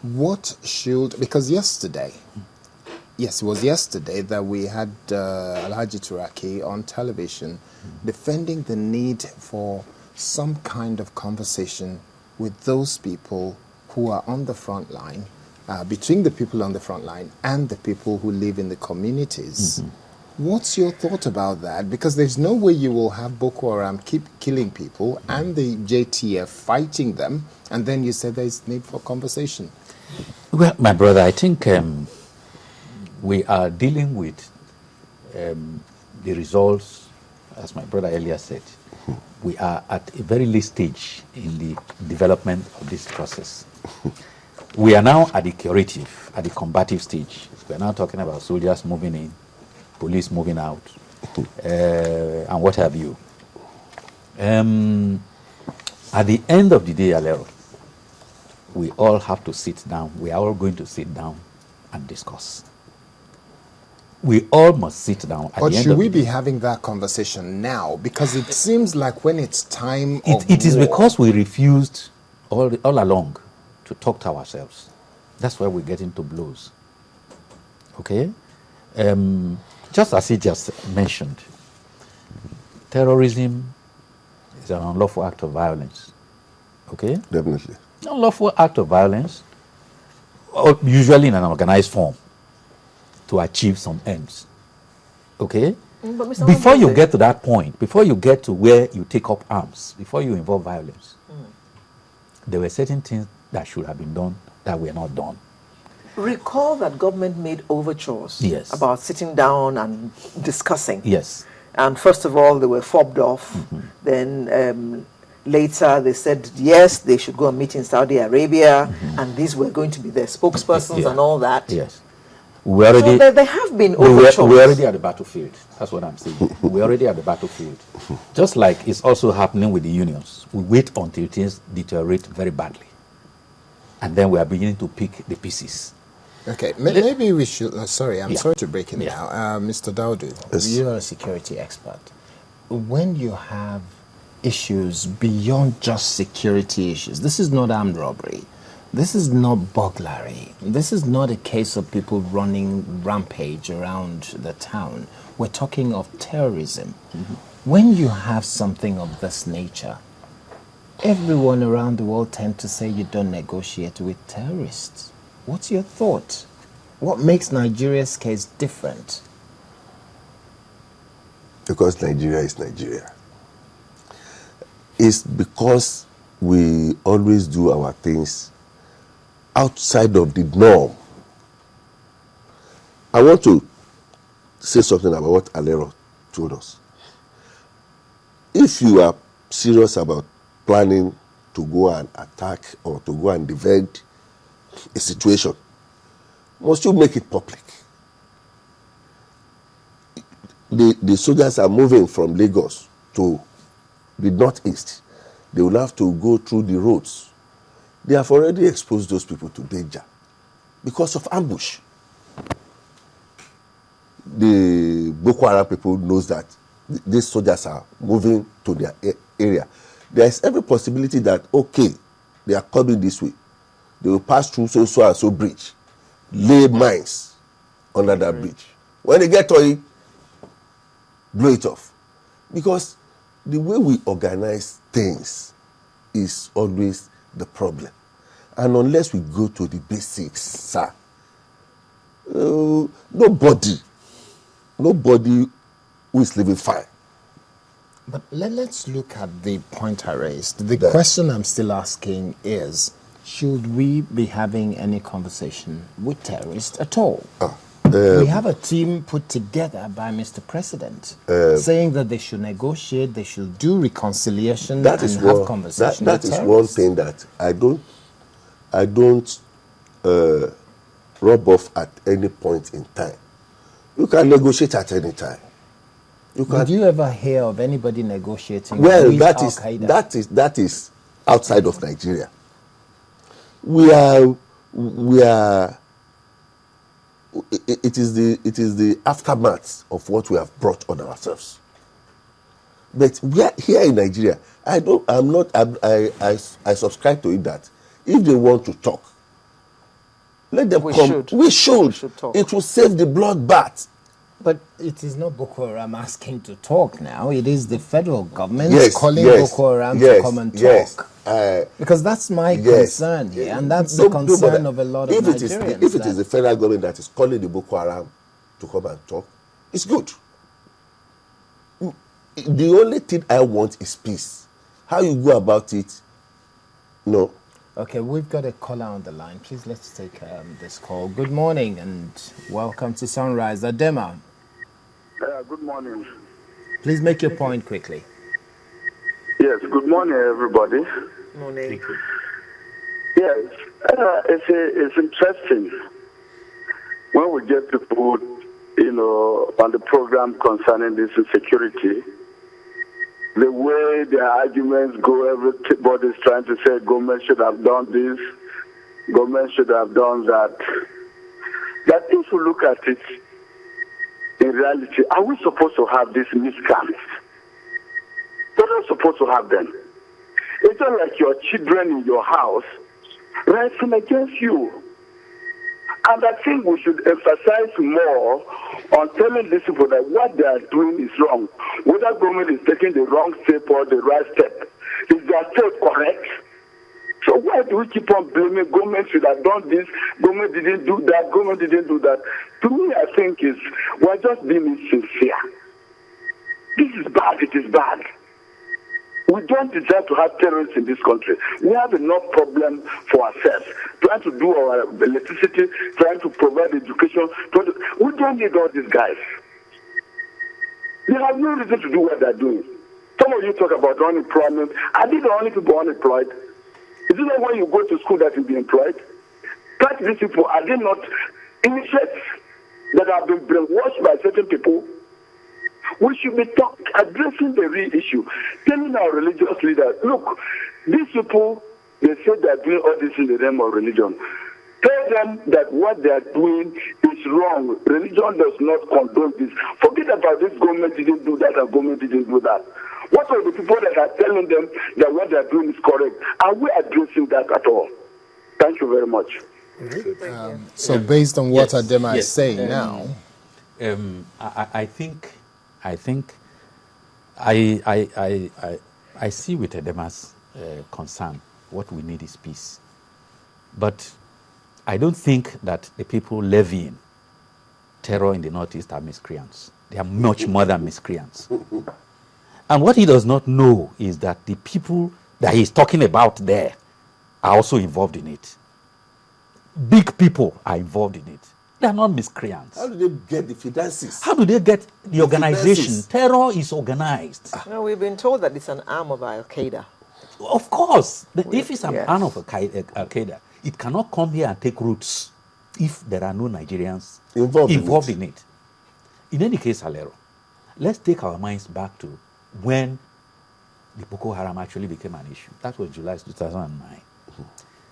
What should, because yesterday, yes, it was yesterday that we had Alhaji Turaki on television defending the need for some kind of conversation with those people who are on the front line, between the people on the front line and the people who live in the communities. What's your thought about that? Because there's no way you will have Boko Haram keep killing people and the JTF fighting them, and then you say there's need for conversation. Well, my brother, I think we are dealing with the results, as my brother earlier said. We are at a very late stage in the development of this process. We are now at the curative, at the combative stage. We are now talking about soldiers moving in, police moving out, and what have you. At the end of the day, Alero, we all have to sit down. We are all going to sit down and discuss. We all must sit down. But should we be having that conversation now? Because it seems like when it's time of it is war, because we refused all along to talk to ourselves. That's why we get into blows. Okay? Just as he just mentioned, terrorism is an unlawful act of violence. Okay? Definitely. Unlawful act of violence, usually in an organized form, to achieve some ends. Okay? But Mr. Before you Wambole, get to that point, before you get to where you take up arms, before you involve violence, there were certain things that should have been done that were not done. recall that government made overtures Yes. about sitting down and discussing. Yes. And first of all, they were fobbed off. Then later they said, yes, they should go and meet in Saudi Arabia, and these were going to be their spokespersons Yeah. and all that. Yes. We already, So there have been we're overtures. already at the battlefield. That's what I'm saying. We're already at the battlefield. Just like it's also happening with the unions. We wait until things deteriorate very badly. And then we are beginning to pick the pieces. Okay, maybe we should. Sorry, I'm Yeah. sorry to break in Yeah. now. Mr. Daudu, Yes. you are a security expert. When you have issues beyond just security issues, this is not armed robbery. This is not burglary. This is not a case of people running rampage around the town. We're talking of terrorism. When you have something of this nature, everyone around the world tend to say you don't negotiate with terrorists. What's your thought? What makes Nigeria's case different? Because Nigeria is Nigeria. It's because we always do our things outside of the norm. I want to say something about what Alero told us. If you are serious about planning to go and attack or to go and defend a situation, must you make it public? The soldiers are moving from Lagos to the northeast. They will have to go through the roads. They have already exposed those people to danger because of ambush. The Boko Haram people knows that these soldiers are moving to their area. There is every possibility that, okay, they are coming this way. They will pass through so and so bridge, lay mines under that bridge. When they get to it, blow it off. Because the way we organize things is always the problem. And unless we go to the basics, sir, nobody who is living fine. But let's look at the point I raised. The question I'm still asking is, should we be having any conversation with terrorists at all? We have a team put together by Mr. President saying that they should negotiate, they should do reconciliation and have conversation that with is one terrorists. thing that I don't rub off at any point in time. You can negotiate at any time. Did you ever hear of anybody negotiating Well, with Al-Qaeda? that is outside of Nigeria. We are. It is the aftermath of what we have brought on ourselves. But we are here in Nigeria. I subscribe to it that if they want to talk, Let them We come. should. We should. We should talk. It will save the bloodbath. But it is not Boko Haram asking to talk now. It is the federal government Yes, calling yes, Boko Haram yes, to come and yes. talk. Because that's my Yes. concern here, and that's No- the no concern bother. of a lot of if Nigerians. If it is the federal government that is calling the Boko Haram to come and talk, it's good. The only thing I want is peace. How you go about it, no. Okay, we've got a caller on the line. Please, let's take this call. Good morning and welcome to Sunrise. Adema, Good morning. please make your point quickly. Yes, good morning, everybody. Morning. Yes, it's interesting when we get people, on the program concerning this insecurity. The way their arguments go, everybody's trying to say government should have done this, government should have done that. That if you look at it, in reality, are we supposed to have these miscamps? We're not supposed to have them. It's not like your children in your house rising against you. And I think we should emphasize more on telling these people that what they are doing is wrong. Whether government is taking the wrong step or the right step. Is their step correct? So why do we keep on blaming government should have done this, government didn't do that, government didn't do that? To me, I think we're just being insincere. This is bad, it is bad. We don't deserve to have terrorists in this country. We have enough problem for ourselves. Trying to do our electricity, trying to provide education. We don't need all these guys. They have no reason to do what they're doing. Some of you talk about unemployment. Are these the only people unemployed? Is it not when you go to school that you'll be employed? Catch these people, are they not initiates that have been brainwashed by certain people? We should be addressing the real issue, telling our religious leaders, look, these people, they say they're doing all this in the name of religion. Tell them that what they are doing is wrong. Religion does not condone this. Forget about this government didn't do that and government didn't do that. What are the people that are telling them that what they are doing is correct? Are we addressing that at all? Thank you very much. So based on what Adema is yes, saying now, I think I see with Edema's concern what we need is peace. But I don't think that the people levying terror in the Northeast are miscreants. They are much more than miscreants. And what he does not know is that the people that he's talking about there are also involved in it. Big people are involved in it. They are not miscreants. How do they get the finances? How do they get the organization? finances? Terror is organized. No, we've been told that it's an arm of Al Qaeda. Of course. If it's an Yes. arm of Al Qaeda, it cannot come here and take roots if there are no Nigerians Involved in it. In any case, Alero, let's take our minds back to when the Boko Haram actually became an issue. That was July 2009.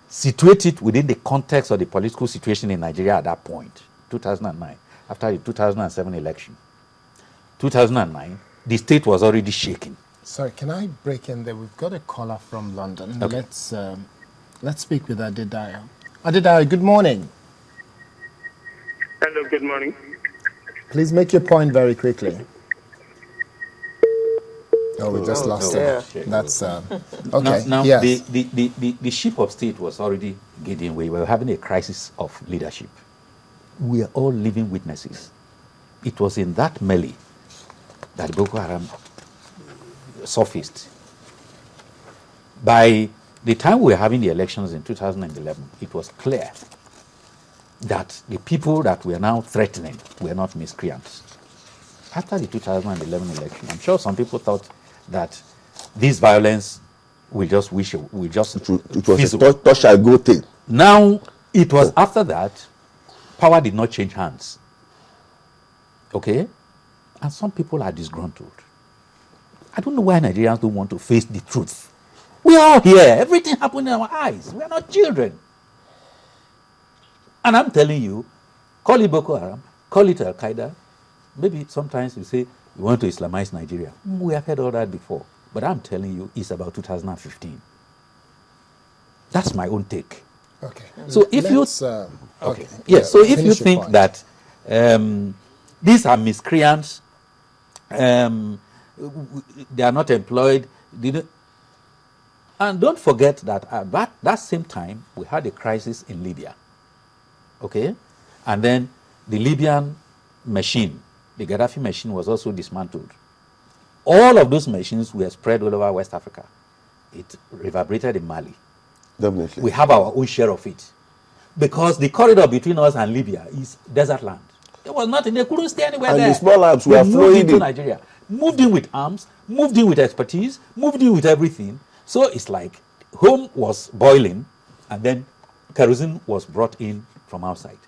Situate it within the context of the political situation in Nigeria at that point, 2009, after the 2007 election. 2009, the state was already shaking. sorry, can I break in there? We've got a caller from London. Okay. Let's speak with Adedayo. Adedayo, good morning. Hello, good morning. Please make your point very quickly. Oh, we just lost yeah. him. That's okay. Now Yes. the ship of state was already getting away. We were having a crisis of leadership. We are all living witnesses. It was in that melee that Boko Haram surfaced. By the time we were having the elections in 2011, it was clear that the people that we are now threatening were not miscreants. After the 2011 election, I'm sure some people thought that this violence will just It was fizzle. a touch and go thing. Now, it was after that, power did not change hands. Okay? And some people are disgruntled. I don't know why Nigerians don't want to face the truth. We are all here. Everything happened in our eyes. We are not children. And I'm telling you, call it Boko Haram, call it Al Qaeda. Maybe sometimes you say we want to Islamize Nigeria. We have heard all that before. But I'm telling you, it's about 2015. That's my own take. Okay. So if you- Okay. Yes, so if you Finish your think point. that these are miscreants, they are not employed, and don't forget that at that same time, we had a crisis in Libya. Okay? And then the Libyan machine, the Gaddafi machine, was also dismantled. All of those machines were spread all over West Africa. It reverberated in Mali. Definitely. We have our own share of it. Because the corridor between us and Libya is desert land. There was nothing. They couldn't stay anywhere And there. the small arms They were moved flowing into in. Nigeria. Moved in with arms, moved in with expertise, moved in with everything. So it's like home was boiling and then kerosene was brought in from outside.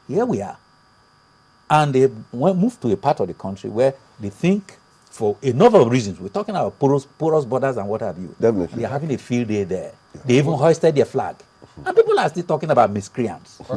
Here we are. And they moved to a part of the country where they think, for a number of reasons, we're talking about porous borders and what have you. Definitely. They're having a field day there. They even hoisted their flag. And people are still talking about miscreants. Okay.